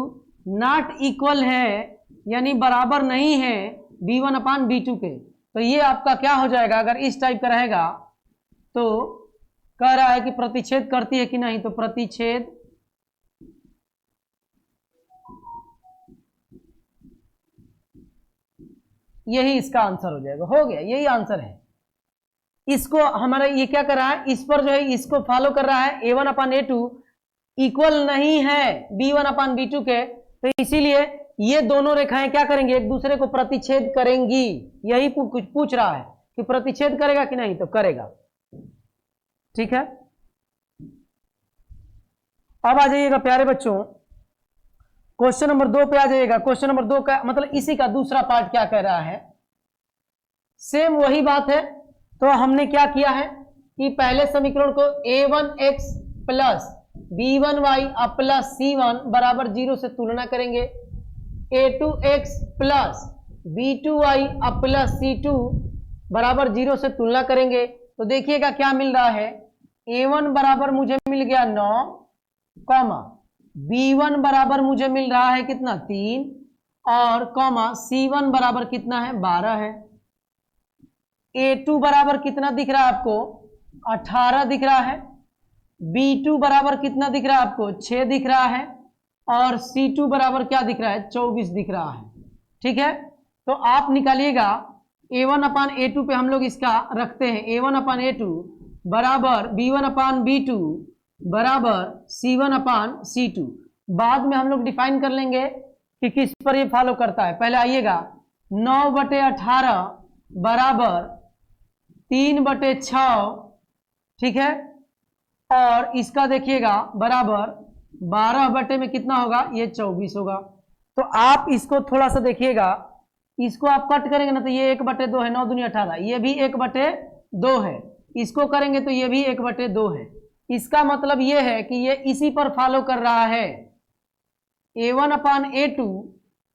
नॉट इक्वल है, यानी बराबर नहीं है B1/B2 के। तो ये आपका क्या हो जाएगा, अगर इस टाइप का रहेगा तो कह रहा है कि प्रतिच्छेद करती है कि नहीं, तो प्रतिच्छेद यही इसका आंसर हो जाएगा, हो गया, यही आंसर है। इसको हमारा ये क्या कर रहा है, इस पर जो है इसको फॉलो कर रहा है, A1/A2 इक्वल नहीं है B1/B2 के, तो इसीलिए ये दोनों रेखाएं क्या करेंगे, एक दूसरे को प्रतिच्छेद करेंगी। यही कुछ पूछ रहा है कि प्रतिच्छेद करेगा कि नहीं, तो करेगा। ठीक है, अब आ जाइएगा प्यारे बच्चों क्वेश्चन नंबर 2 पे आ जाइएगा। क्वेश्चन नंबर 2 का मतलब इसी का दूसरा पार्ट क्या कह रहा है, सेम वही बात है। तो हमने क्या किया है कि पहले समीकरण को a1x plus b1y plus c1 बराबर 0 से तुलना करेंगे, a2x plus b2y plus c2 बराबर 0 से तुलना करेंगे। तो देखिएगा क्या मिल रहा है, a1 बराबर मुझे मिल गया 9, कॉमा b1 बराबर मुझे मिल रहा है कितना 3, और कॉमा c1 बराबर कितना है 12 है। a2 बराबर कितना दिख रहा है आपको 18 दिख रहा है, b2 बराबर कितना दिख रहा है आपको 6 दिख रहा है, और c2 बराबर क्या दिख रहा है 24 दिख रहा है। ठीक है, तो आप निकालिएगा a1 अपान a2 पे हम लोग इसका रखते हैं, a1 अपान a2 बराबर b1 अपान b2 बराबर c1 अपान c2। बाद में हम लोग डिफाइन कर लेंगे कि किस पर ये फॉलो करता है। पहले आइएगा 9/18 बराबर 3/6, ठीक है, और इसका देखिएगा बराबर 12 बटे में कितना होगा, ये 24 होगा। तो आप इसको थोड़ा सा देखिएगा, इसको आप कट करेंगे ना तो ये 1/2 है, 9 दूनी 18, ये भी 1/2 है, इसको करेंगे तो ये भी 1/2 है। इसका मतलब ये है कि ये इसी पर फॉलो कर रहा है। a1 अपान a2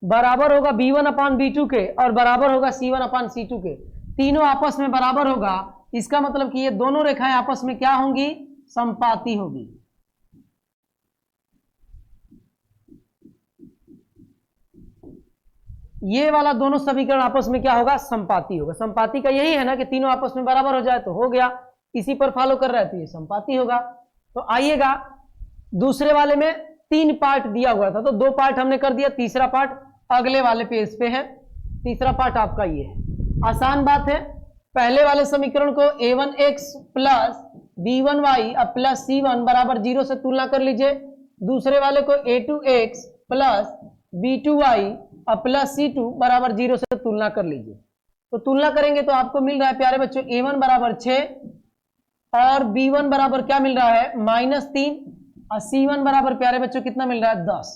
बराबर होगा b1 अपान b2 के, और बराबर होगा c1 अपान c2 के, तीनों आपस में बराबर होगा। इसका मतलब कि ये दोनों रेखाएं आपस में क्या होंगी, समपाती होगी। ये वाला दोनों समीकरण आपस में क्या होगा, समपाती होगा। समपाती का यही है ना कि तीनों आपस में बराबर हो जाए तो हो गया, इसी पर फॉलो कर रहा है तो ये समपाती होगा। तो आइएगा दूसरे वाले में 3 पार्ट दिया हुआ था तो 2 पार्ट हमने कर दिया, तीसरा पार्ट अगले वाले पेज पे है। तीसरा पार्ट आपका ये है, आसान बात है। पहले वाले समीकरण को a1x plus b1y plus c1 बराबर 0 से तुलना कर लीजिए। दूसरे वाले को a2x plus b2y plus c2 बराबर 0 से तुलना कर लीजिए। तो तुलना करेंगे तो आपको मिल रहा है प्यारे बच्चों a1 बराबर 6 और b1 बराबर क्या मिल रहा है -3, और c1 बराबर प्यारे बच्चों कितना मिल रहा है 10।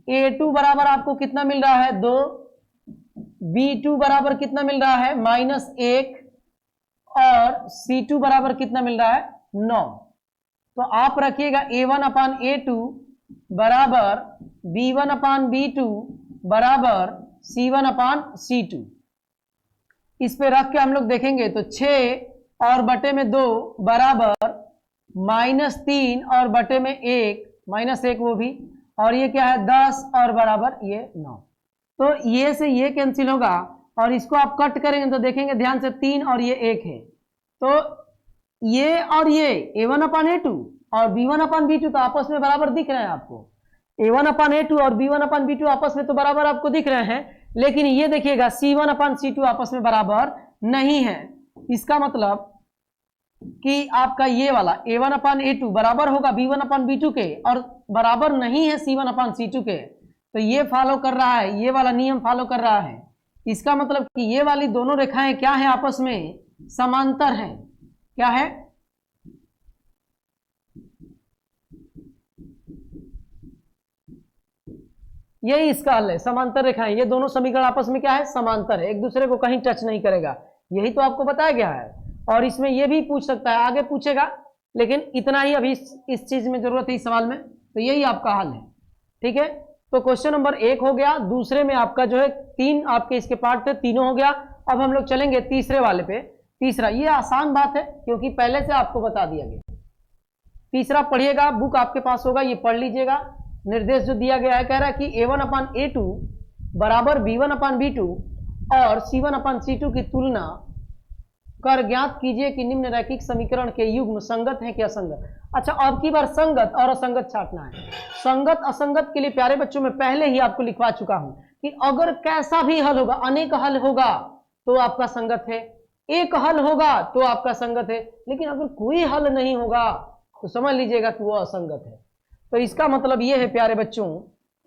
a2 बराबर आपको कितना मिल रहा है 2, b2 बराबर कितना मिल रहा है -1, और c2 बराबर कितना मिल रहा है 9। तो आप रखिएगा a1 अपान a2 बराबर b1 अपान b2 बराबर c1 अपान c2। इस पे रख के हम लोग देखेंगे तो 6 और बटे में 2 बराबर -3 और बटे में 1 -1 वो भी, और ये क्या है 10 और बराबर ये 9। तो ये से ये कैंसिल होगा, और इसको आप कट करेंगे तो देखेंगे ध्यान से 3 और ये 1 है, तो ये और ये a1 अपान a2 और b1 अपान b2 तो आपस में बराबर दिख रहे हैं आपको। a1 अपान a2 और b1 अपान b2 आपस में तो बराबर आपको दिख रहे हैं, लेकिन ये देखिएगा c1 अपान c2 आपस में बराबर नहीं है। इसका मतलब कि आपका ये वाला a1 अपान a2 बराबर होगा b1 अपान b2 के, और बराबर नहीं है c1 अपान c2 के। तो ये फॉलो कर रहा है, ये वाला नियम फॉलो कर रहा है। इसका मतलब कि ये वाली दोनों रेखाएं क्या है, आपस में समांतर हैं। क्या है, यही इसका हल है, समांतर रेखाएं। ये दोनों समीकरण आपस में क्या है, समांतर है, एक दूसरे को कहीं टच नहीं करेगा। यही तो आपको बताया गया है। और इसमें ये भी पूछ सकता है, आगे पूछेगा, लेकिन इतना ही अभी इस चीज में जरूरत है इस सवाल में। तो यही आपका हल है। ठीक है, तो क्वेश्चन नंबर 1 हो गया। दूसरे में आपका जो है 3 आपके इसके पार्ट थे, तीनों हो गया। अब हम लोग चलेंगे तीसरे वाले पे। तीसरा ये आसान बात है क्योंकि पहले से आपको बता दिया गया। तीसरा पढ़िएगा, बुक आपके पास होगा, ये पढ़ लीजिएगा। निर्देश जो दिया गया है कह रहा है कि a1 अपान a2 बराबर b1 अपान b2 और c1 अपान c2 की तुलना कर ज्ञात कीजिए कि निम्न रैखिक समीकरण के युग्म संगत है कि असंगत। अच्छा, अब की बार संगत और असंगत छांटना है। संगत असंगत के लिए प्यारे बच्चों में पहले ही आपको लिखवा चुका हूं कि अगर कैसा भी हल होगा, अनेक हल होगा तो आपका संगत है, एक हल होगा तो आपका संगत है, लेकिन अगर कोई हल नहीं होगा तो समझ लीजिएगा कि वो असंगत है। तो इसका मतलब ये है प्यारे बच्चों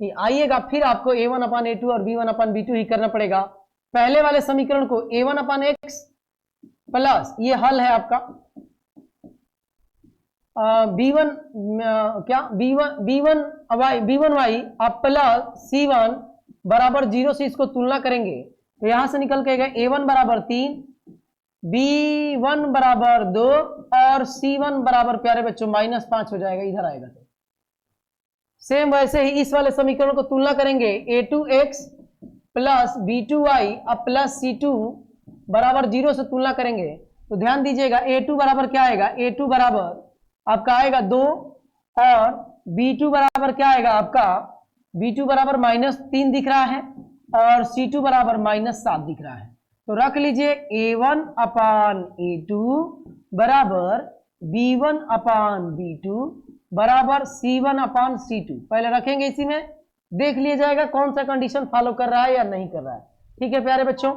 कि आइएगा फिर आपको a1 अपान a2 और b1 अपान b2 ही करना पड़ेगा। पहले वाले समीकरण को a1 अपान एक्स प्लस, ये हल है आपका b1 क्या b1 वाई आप प्लस c1 बराबर 0 से इसको तुलना करेंगे तो यहां से निकल के गए a1 बराबर 3, b1 बराबर 2 और c1 बराबर प्यारे बच्चों -5 हो जाएगा, इधर आएगा तो सेम वैसे ही इस वाले समीकरण को तुलना करेंगे a2x प्लस b2y अब प्लस c2 बराबर 0 से तुलना करेंगे तो ध्यान दीजिएगा a2 बराबर क्या आएगा, a2 बराबर आपका आएगा 2 और b2 बराबर क्या आएगा आपका, b2 बराबर -3 दिख रहा है और c2 बराबर -7 दिख रहा है। तो रख लीजिए a1 अपान a2 बराबर b1 अपान b2 बराबर c1 अपान c2। पहले रखेंगे, इसी में देख लिया जाएगा कौन सा कंडीशन फॉलो कर रहा है या नहीं कर रहा है। ठीक है प्यारे बच्चों,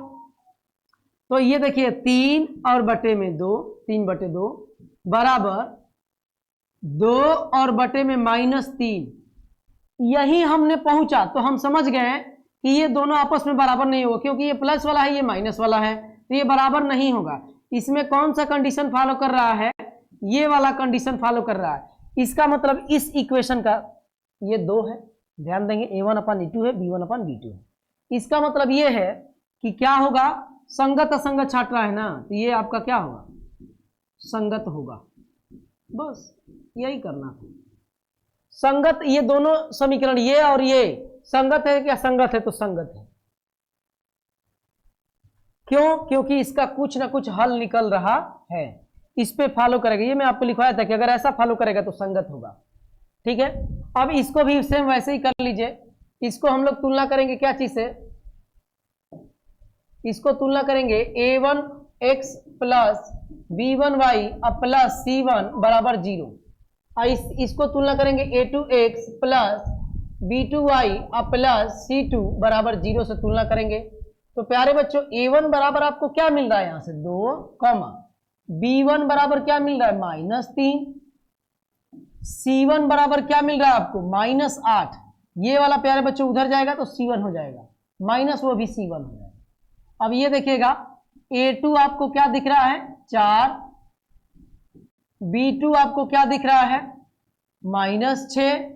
तो ये देखिए 3 और बटे में 2, 3/2 बराबर 2 और बटे में -3। यही हमने पहुंचा तो हम समझ गए कि ये दोनों आपस में बराबर नहीं होगा, क्योंकि ये प्लस वाला है ये माइनस वाला है, तो ये बराबर नहीं होगा। इसमें कौन सा कंडीशन फॉलो कर रहा है, ये वाला कंडीशन फॉलो कर रहा है। इसका मतलब इस इक्वेशन का ये 2 है, ध्यान देंगे a1 अपान e2 है, b1 अपान b2 है। इसका मतलब ये है कि क्या होगा, संगत असंगत छाट रहा है ना, तो ये आपका क्या होगा, संगत होगा। बस यही करना था, संगत। ये दोनों समीकरण ये और ये संगत है क्या, संगत है तो संगत है। क्यों, क्योंकि इसका कुछ ना कुछ हल निकल रहा है, इस पे फॉलो करेगा। ये मैं आपको लिखवाया था कि अगर ऐसा फॉलो करेगा तो संगत होगा। ठीक है, अब इसको भी सेम वैसे ही कर लीजिए। इसको हम लोग तुलना करेंगे क्या चीज से, इसको तुलना करेंगे a1x प्लस b1y अब प्लस c1 बराबर 0। इसको तुलना करेंगे a2x प्लस b2y अब प्लस c2 बराबर 0 से तुलना करेंगे। तो प्यारे बच्चों a1 बराबर आपको क्या मिल रहा है, यहां से 2 कॉमा, b1 बराबर क्या मिल रहा है -3, c1 बराबर क्या मिल रहा है आपको -8। ये वाला प्यारे बच्चों उधर जाएगा तो c1 हो जाएगा, माइनस वो भी c1 हो जाएगा। अब ये देखिएगा a2 आपको क्या दिख रहा है 4, b2 आपको क्या दिख रहा है -6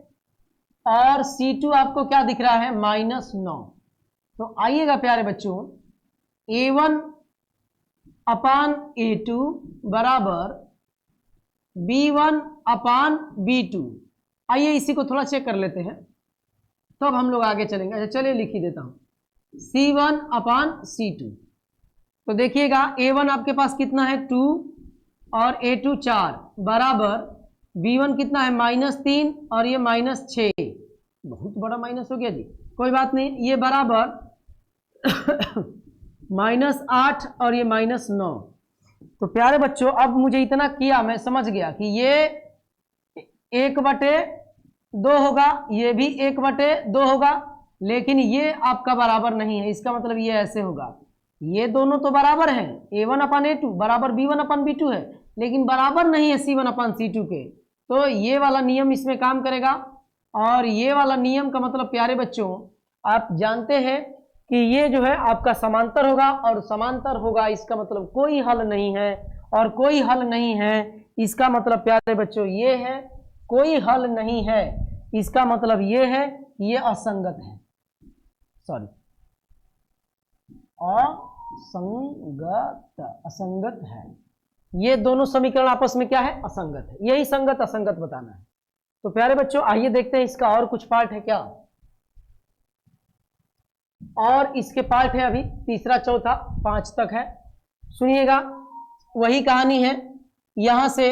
और c2 आपको क्या दिख रहा है -9। तो आइएगा प्यारे बच्चों a1 अपान a2 बराबर b1 अपान b2। आइए इसी को थोड़ा चेक कर लेते हैं, तब हम लोग आगे चलेंगे। अच्छा चलिए लिख ही देता हूं, c1 अपान c2। तो देखिएगा a1 आपके पास कितना है 2 और a2 4 बराबर b1 कितना है -3 और ये -6, बहुत बड़ा माइनस हो गया जी, कोई बात नहीं, ये बराबर -8 और ये -9। तो प्यारे बच्चों अब मुझे इतना किया, मैं समझ गया कि ये 1/2 होगा, ये भी 1/2 होगा, लेकिन ये आपका बराबर नहीं है। इसका मतलब ये ऐसे होगा, ये दोनों तो बराबर हैं, a1 अपान a2 बराबर b1 अपान b2 है, लेकिन बराबर नहीं है c1 अपान c2 के। तो ये वाला नियम इसमें काम करेगा, और ये वाला नियम का मतलब प्यारे बच्चों आप जानते हैं कि ये जो है आपका समांतर होगा, और समांतर होगा इसका मतलब कोई हल नहीं है, और कोई हल नहीं है इसका मतलब प्यारे बच्चों ये है कोई हल नहीं है, इसका मतलब ये है ये असंगत है, सॉरी असंगत है। ये दोनों समीकरण आपस में क्या है, असंगत है। यही संगत असंगत बताना है। तो प्यारे बच्चों आइए देखते हैं इसका और कुछ पार्ट है क्या, और इसके पार्ट है अभी तीसरा चौथा 5 तक है। सुनिएगा, वही कहानी है। यहां से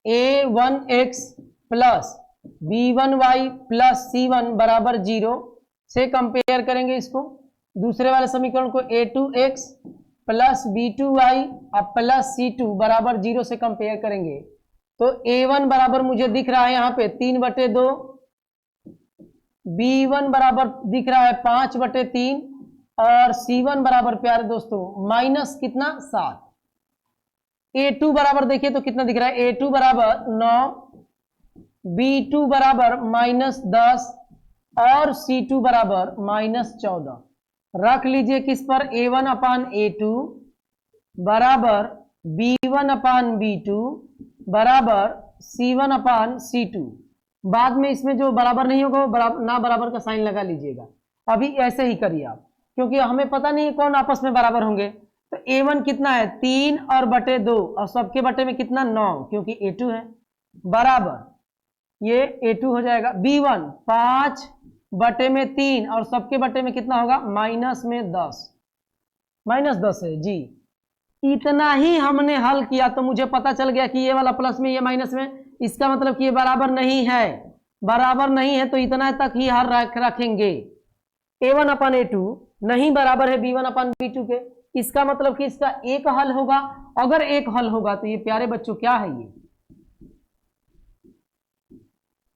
a1x plus b1y plus c1 बराबर 0 से कंपेयर करेंगे इसको। दूसरे वाले समीकरण को a2x प्लस b2y अब प्लस c2 बराबर 0 से कंपेयर करेंगे। तो a1 बराबर मुझे दिख रहा है यहाँ पे 3/2, b1 बराबर दिख रहा है 5/3 और c1 बराबर प्यारे दोस्तों माइनस कितना 7। a2 बराबर देखिए तो कितना दिख रहा है, a2 बराबर 9, b2 बराबर -10 और c2 बराबर -14। रख लीजिए किस पर, a1 अपान a2 बराबर b1 अपान b2 बराबर c1 अपान c2। बाद में इसमें जो बराबर नहीं होगा वो ना बराबर का साइन लगा लीजिएगा। अभी ऐसे ही करिए आप, क्योंकि हमें पता नहीं है कौन आपस में बराबर होंगे। तो a1 कितना है 3 और बटे 2 और सबके बटे में कितना 9, क्योंकि a2 है, बराबर ये a2 हो जाएगा। b1 5 बटे में 3 और सबके बटे में कितना होगा माइनस में 10, माइनस 10 है जी। इतना ही हमने हल किया तो मुझे पता चल गया कि ये वाला प्लस में ये माइनस में, इसका मतलब कि ये बराबर नहीं है। बराबर नहीं है तो इतना तक ही हल रखेंगे। a1 अपान a2 नहीं बराबर है b1 अपान b2 के, इसका मतलब कि इसका एक हल होगा। अगर एक हल होगा तो ये प्यारे बच्चों क्या है, ये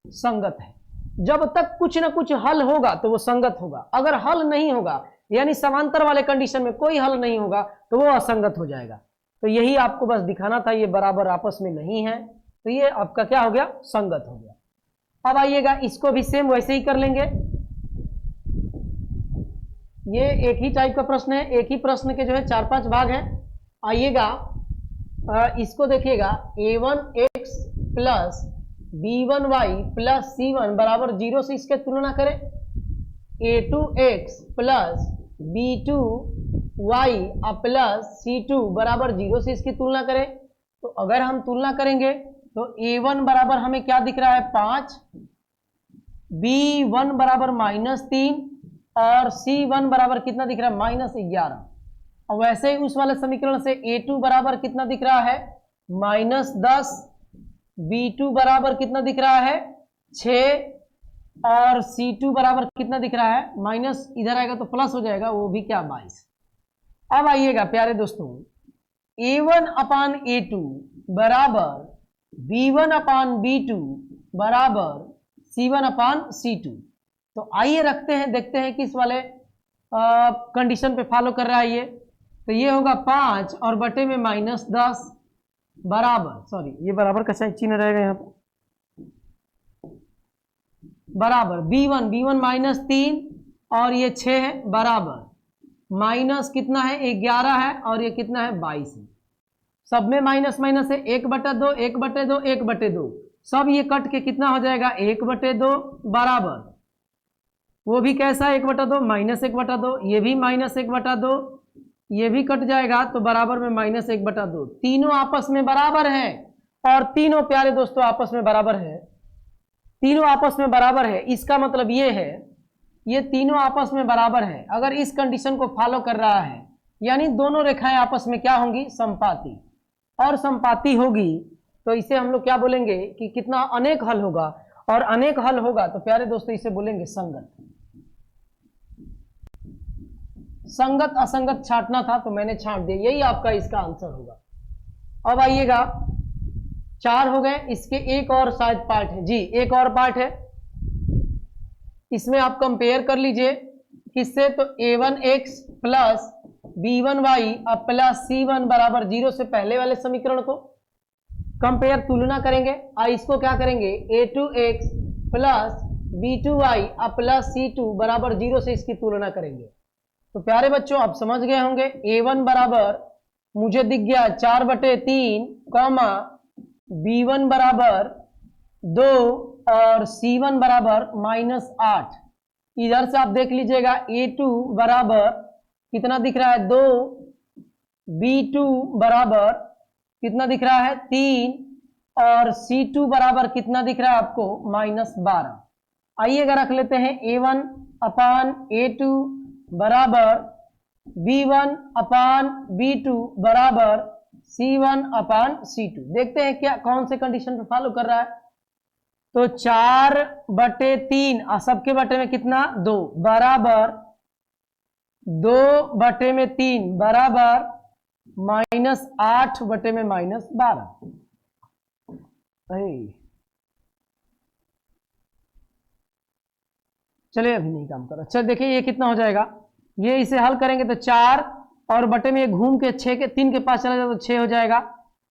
संगत है। जब तक कुछ ना कुछ हल होगा तो वो संगत होगा। अगर हल नहीं होगा यानी समांतर वाले कंडीशन में कोई हल नहीं होगा तो वो असंगत हो जाएगा। तो यही आपको बस दिखाना था, ये बराबर आपस में नहीं है तो ये आपका क्या हो गया, संगत हो गया। अब आइएगा इसको भी सेम वैसे ही कर लेंगे। ये एक ही टाइप का प्रश्न है, एक ही प्रश्न के जो है 4-5 भाग हैं। आइएगा इसको देखिएगा, a1x plus b1y plus c1 बराबर 0 से इसके तुलना करें। a2x plus b2y plus c2 बराबर 0 से इसकी तुलना करें। तो अगर हम तुलना करेंगे तो a1 बराबर हमें क्या दिख रहा है 5, b1 बराबर -3 और c1 बराबर कितना दिख रहा है -11। और वैसे ही उस वाले समीकरण से a2 बराबर कितना दिख रहा है -10, b2 बराबर कितना दिख रहा है 6 और c2 बराबर कितना दिख रहा है माइनस, इधर आएगा तो प्लस हो जाएगा, वो भी क्या 22। अब आइएगा प्यारे दोस्तों, a1 अपान a2 बराबर b1 अपान b2 बराबर c1 अपान c2। तो आइए रखते हैं, देखते हैं कि इस वाले कंडीशन पे फॉलो कर रहा है ये। तो ये होगा 5 और बटे में -10 बराबर, सॉरी ये बराबर का चिन्ह रहेगा यहाँ पर, बराबर b1 -3 और ये 6 है बराबर माइनस कितना है 11 है और ये कितना है 22 है। सब में माइनस माइनस है, 1/2 1/2 1/2, सब ये कट के कितना हो जाएगा 1/2 बराबर, वो भी कैसा 1/2 -1/2, ये भी -1/2, ये भी कट जाएगा तो बराबर में -1/2। तीनों आपस में बराबर है और तीनों प्यारे दोस्तों आपस में बराबर है, तीनों आपस में बराबर है। इसका मतलब ये है ये तीनों आपस में बराबर है। अगर इस कंडीशन को फॉलो कर रहा है यानी दोनों रेखाएं आपस में क्या होंगी समपाती, और समपाती होगी तो इसे हम लोग क्या बोलेंगे कि कितना अनेक हल होगा, और अनेक हल होगा तो प्यारे दोस्तों इसे बोलेंगे संगत। संगत असंगत छांटना था तो मैंने छांट दिया, यही आपका इसका आंसर होगा। अब आइएगा 4 हो गए, इसके एक और शायद पार्ट है जी, एक और पार्ट है, इसमें आप कंपेयर कर लीजिए किससे, तो a1x plus b1y plus c1 बराबर 0 से पहले वाले समीकरण को कंपेयर तुलना करेंगे। इसको क्या करेंगे a2x plus b2y plus c2 बराबर 0 से इसकी तुलना करेंगे। तो प्यारे बच्चों आप समझ गए होंगे, a1 बराबर मुझे दिख गया 4/3 कॉमा b1 बराबर 2 और c1 बराबर -8। इधर से आप देख लीजिएगा a2 बराबर कितना दिख रहा है 2, b2 बराबर कितना दिख रहा है 3 और c2 बराबर कितना दिख रहा है आपको -12। आइएगा रख लेते हैं a1 अपान a2 बराबर b1 अपान b2 बराबर c1 अपान c2। देखते हैं क्या कौन से कंडीशन पे फॉलो कर रहा है। तो 4/3 सबके बटे में कितना 2 बराबर 2/3 बराबर -8/12। चलिए अभी नहीं काम कर रहा। चल देखिए ये कितना हो जाएगा, ये इसे हल करेंगे तो 4 और बटे में घूम के 3 के पास चला जाए तो 6 हो जाएगा,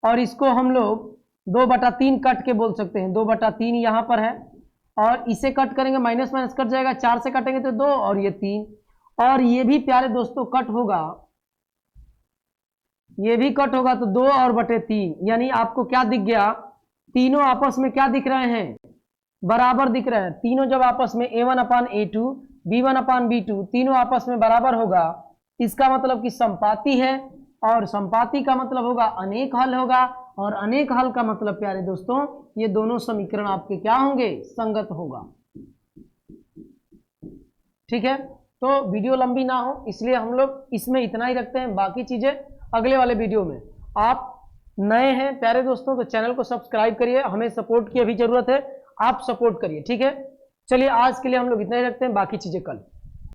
और इसको हम लोग 2/3 कट के बोल सकते हैं। 2/3 यहाँ पर है और इसे कट करेंगे माइनस माइनस कट जाएगा, 4 से कटेंगे तो 2 और ये 3, और ये भी प्यारे दोस्तों कट होगा, ये भी कट होगा, तो 2 और बटे 3, यानी आपको क्या दिख गया, तीनों आपस में क्या दिख रहे हैं, बराबर दिख रहे हैं। तीनों जब आपस में a1 अपान a2, b1 अपान b2 तीनों आपस में बराबर होगा, इसका मतलब कि संपाती है, और संपाती का मतलब होगा अनेक हल होगा, और अनेक हल का मतलब प्यारे दोस्तों ये दोनों समीकरण आपके क्या होंगे, संगत होगा। ठीक है, तो वीडियो लंबी ना हो इसलिए हम लोग इसमें इतना ही रखते हैं, बाकी चीजें अगले वाले वीडियो में। आप नए हैं प्यारे दोस्तों तो चैनल को सब्सक्राइब करिए, हमें सपोर्ट की अभी जरूरत है, आप सपोर्ट करिए। ठीक है, चलिए आज के लिए हम लोग इतना ही रखते हैं, बाकी चीजें कल।